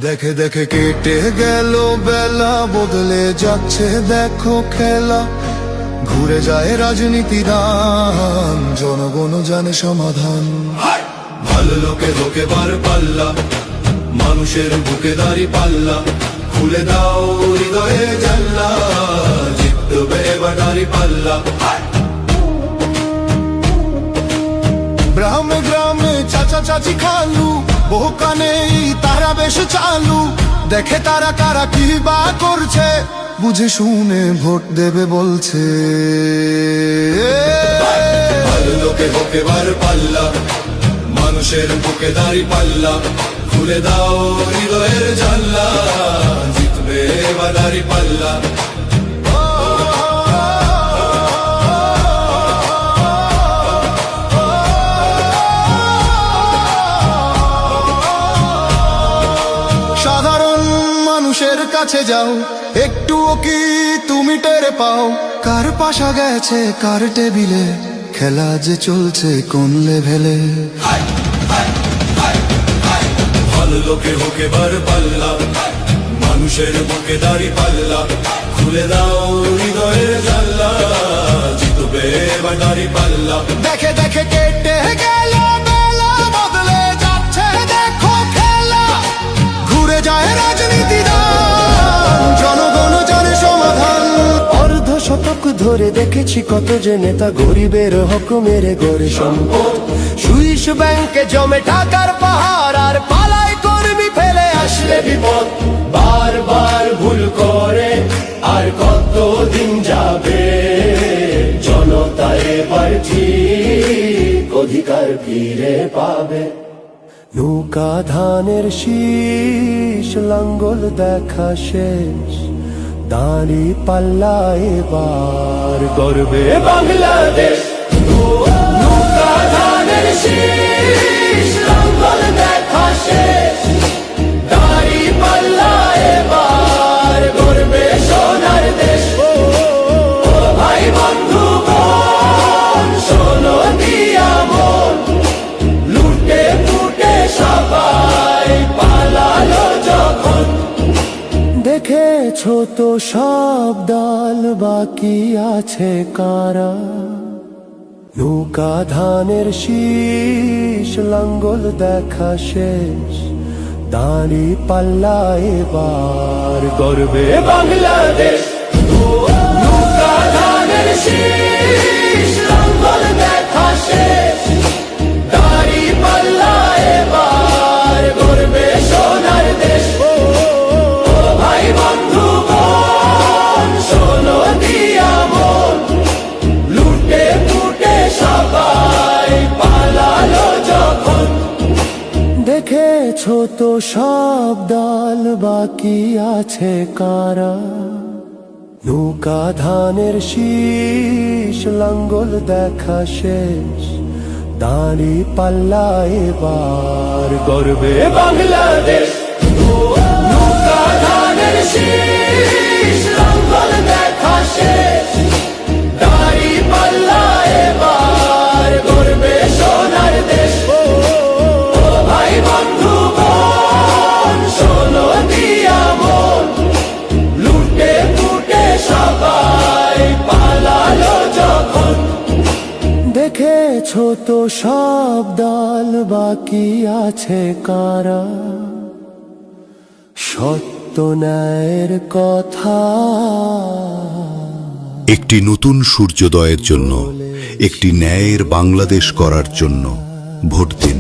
দেখে দেখে কেটে গেল বেলা, বদলে যাচ্ছে দেখো খেলা। ঘুরে যায় রাজনীতি দান, জনগণ জানে সমাধান। ভালো লোকে ধোকে বার পাল্লা, মানুষের বুকে দাঁড়ি পাল্লা। খুলে দাও হৃদয়ে জানলা, জিতবে এবার দাঁড়ি পাল্লা। গ্রামে গ্রামে চাচা চাচি খালু, বহু কানে তারা বেশ চালু। দেখে তারা কারা কি বা করছে, বুঝে শুনে ভোট দেবে বলছে। ভালো লোকে হোকে বার পাল্লা, মানুষের বুকে দাঁড়ি পাল্লা। খুলে দাও হৃদয়ের জানলা, জিতবে এবার দাঁড়ি পাল্লা। সাধারণ মানুষের কাছে যাও, একটুও কি তুমি টের পাও? কার পাশা গেছে কার টেবিলে, খেলা যে চলছে কোন লেভেলে। ভালো লোকে হোকে বার পাল্লা, মানুষের বুকে দাঁড়ি পাল্লা। খুলে দাও হৃদয়ের জানলা, জিতবে এবার দাঁড়ি পাল্লা। দেখে দেখে কেটে গেল বেলা, বদলে যাচ্ছে দেখো খেলা। ঘুরে যায় রাজনীতি দান, জনগণ জানে সমাধান। অর্ধ শতক ধরে দেখেছি কত যে নেতা গরিবের হক মেরে গড়ে সম্পদ। সুইস ব্যাংকে জমে টাকার পাহাড়, আর পালায় কর্মী ফেলে আসলে বিপদ। বারবার ভুল করে আর কতদিন যাবে, জনতা এবার ঠিক অধিকার ফিরে পাবে। নৌকা ধানের শীষ, লাঙ্গল দেখা শেষ, দাঁড়ি পাল্লা এবার গর্বে বাংলাদেশ। নৌকা ধানের শীষ, লাঙ্গল দেখা শেষ, দাঁড়ি পাল্লা এবার গর্বে সোনার দেশ। ও ভাই বন্ধু বোন, শোনো দিয়া মন, লুটে ফুটে সবাই পালালো যখন। দেখেছো তো সব দল, বাকি আছে কারা? নৌকা ধানের শীষ, লাঙ্গল দেখা শেষ, দাঁড়ি পাল্লা এবার গর্বে বাংলাদেশ। নৌকা ধানের শীষ, লাঙ্গল দেখা শেষ, দাঁড়ি পাল্লা এবার গর্বে সোনার দেশ। ও ভাই বন্ধু বোন, শোনো দিয়া মন, লুটে ফুটে সবাই পালালো যখন। দেখেছো তো সব দল, বাকি আছে কারা? নৌকা ধানের শীষ, লাঙ্গল দেখা শেষ, দাঁড়ি পাল্লা এবার গর্বে বাংলাদেশ। নৌকা ধানের শীষ, লাঙ্গল দেখা শেষ, দাঁড়ি পাল্লা এবার গর্বে সোনার দেশ। ও ভাই বন্ধু বোন, শোনো দিয়া মন, লুটে ফুটে সবাই পালালো যখন। দেখেছো তো সব দল, বাকি আছে কারা? সত্য ন্যায়ের কথা। একটি নতুন সূর্যোদয়ের জন্য, একটি ন্যায়ের বাংলাদেশ করার জন্য ভোট দিন।